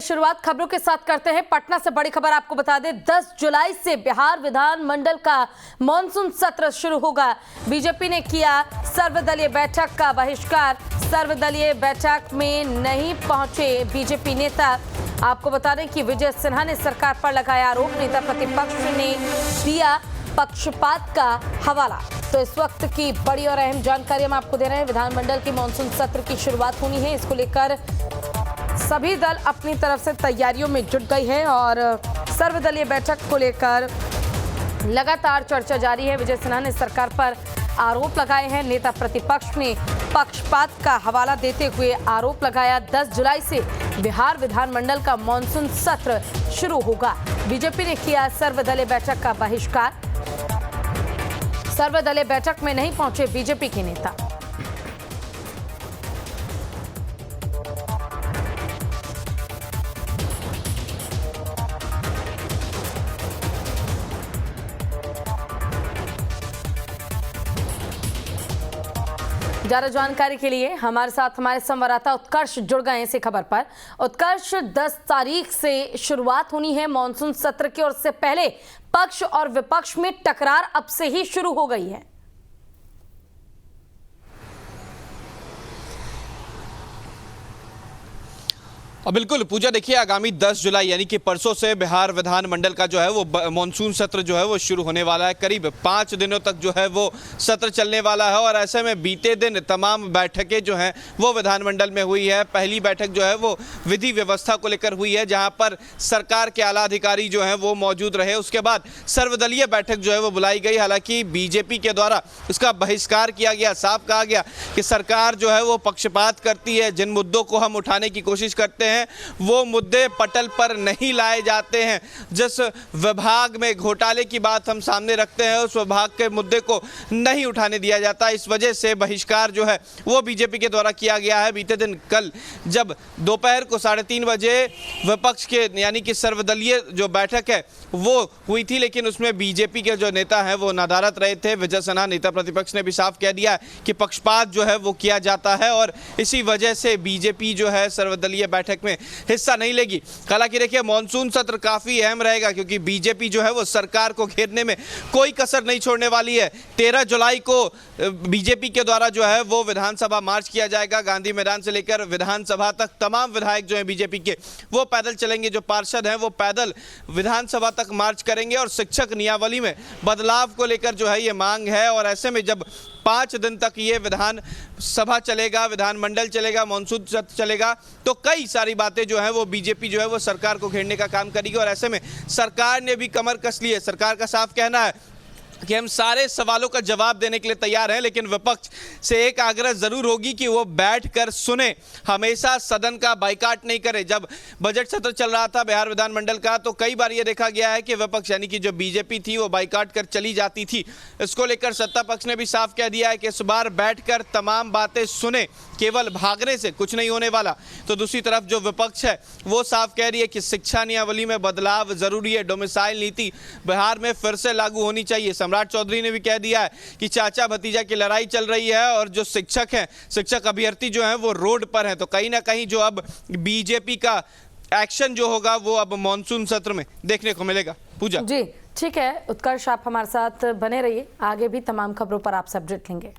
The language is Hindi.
शुरुआत खबरों के साथ करते हैं। पटना से बड़ी खबर आपको बता दें, 10 जुलाई से बिहार विधानमंडल का मॉनसून सत्र शुरू होगा। बीजेपी ने किया सर्वदलीय बैठक का बहिष्कार। सर्वदलीय बैठक में नहीं पहुंचे बीजेपी नेता। आपको बता दें कि विजय सिन्हा ने सरकार पर लगाया आरोप। नेता प्रतिपक्ष ने दिया पक्षपात का हवाला। तो इस वक्त की बड़ी और अहम जानकारी हम आपको दे रहे हैं। विधानमंडल के मॉनसून सत्र की शुरुआत होनी है, इसको लेकर सभी दल अपनी तरफ से तैयारियों में जुट गई है और सर्वदलीय बैठक को लेकर लगातार चर्चा जारी है। विजय सिन्हा ने सरकार पर आरोप लगाए हैं। नेता प्रतिपक्ष ने पक्षपात का हवाला देते हुए आरोप लगाया। 10 जुलाई से बिहार विधानमंडल का मॉनसून सत्र शुरू होगा। बीजेपी ने किया सर्वदलीय बैठक का बहिष्कार। सर्वदलीय बैठक में नहीं पहुंचे बीजेपी के नेता। ज्यादा जानकारी के लिए हमारे साथ हमारे संवाददाता उत्कर्ष जुड़ गए इसी खबर पर। उत्कर्ष, 10 तारीख से शुरुआत होनी है मॉनसून सत्र की और इससे पहले पक्ष और विपक्ष में टकरार अब से ही शुरू हो गई है। बिल्कुल पूजा, देखिए आगामी 10 जुलाई यानी कि परसों से बिहार विधानमंडल का जो है वो मॉनसून सत्र जो है वो शुरू होने वाला है। करीब 5 दिनों तक जो है वो सत्र चलने वाला है और ऐसे में बीते दिन तमाम बैठकें जो हैं वो विधानमंडल में हुई है। पहली बैठक जो है वो विधि व्यवस्था को लेकर हुई है, जहाँ पर सरकार के आला अधिकारी जो हैं वो मौजूद रहे। उसके बाद सर्वदलीय बैठक जो है वो बुलाई गई। हालांकि बीजेपी के द्वारा इसका बहिष्कार किया गया। साफ कहा गया कि सरकार जो है वो पक्षपात करती है। जिन मुद्दों को हम उठाने की कोशिश करते हैं वो मुद्दे पटल पर नहीं लाए जाते हैं। जिस विभाग में घोटाले की बात हम सामने रखते हैं उस विभाग के मुद्दे को नहीं उठाने दिया जाता। इस वजह से बहिष्कार जो है वो बीजेपी के द्वारा किया गया है। बीते दिन कल जब दोपहर को 3:30 बजे विपक्ष के यानी कि सर्वदलीय जो बैठक है वो हुई थी, लेकिन उसमें बीजेपी के जो नेता हैं वो नदारत रहे थे। विजय सिन्हा नेता प्रतिपक्ष ने भी साफ कह दिया कि पक्षपात जो है वो किया जाता है और इसी वजह से बीजेपी जो है सर्वदलीय बैठक में हिस्सा नहीं लेगी। हालांकि देखिए मॉनसून सत्र काफी अहम रहेगा क्योंकि बीजेपी जो है वो सरकार को घेरने में कोई कसर नहीं छोड़ने वाली है। 13 जुलाई को बीजेपी के द्वारा जो है वो विधानसभा मार्च किया जाएगा। गांधी मैदान से लेकर विधानसभा तक तमाम विधायक जो हैं बीजेपी के वो पैदल चलेंगे। जो पार्षद हैं वो पैदल विधानसभा तक मार्च करेंगे और शिक्षक नियमावली में बदलाव को लेकर जो है ये मांग है। और ऐसे में जब 5 दिन तक ये विधान सभा चलेगा, विधानमंडल चलेगा, मॉनसून सत्र चलेगा, तो कई सारी बातें जो है वो बीजेपी जो है वो सरकार को घेरने का काम करेगी। और ऐसे में सरकार ने भी कमर कस ली है। सरकार का साफ कहना है कि हम सारे सवालों का जवाब देने के लिए तैयार हैं, लेकिन विपक्ष से एक आग्रह जरूर होगी कि वो बैठकर सुने, हमेशा सदन का बाइकाट नहीं करे। जब बजट सत्र चल रहा था बिहार विधानमंडल का तो कई बार ये देखा गया है कि विपक्ष यानी कि जो बीजेपी थी वो बाइकाट कर चली जाती थी। इसको लेकर सत्ता पक्ष ने भी साफ कह दिया है कि इस बार बैठकर तमाम बातें सुने, केवल भागने से कुछ नहीं होने वाला। तो दूसरी तरफ जो विपक्ष है वो साफ कह रही है कि शिक्षा नियमावली में बदलाव जरूरी है, डोमिसाइल नीति बिहार में फिर से लागू होनी चाहिए। सम्राट चौधरी ने भी कह दिया है कि चाचा भतीजा की लड़ाई चल रही है और जो शिक्षक हैं, शिक्षक अभ्यर्थी जो हैं वो रोड पर हैं। तो कहीं ना कहीं जो अब बीजेपी का एक्शन जो होगा वो अब मॉनसून सत्र में देखने को मिलेगा। पूजा जी ठीक है उत्कर्ष, आप हमारे साथ बने रहिए, आगे भी तमाम खबरों पर आपसे अपडेट लेंगे।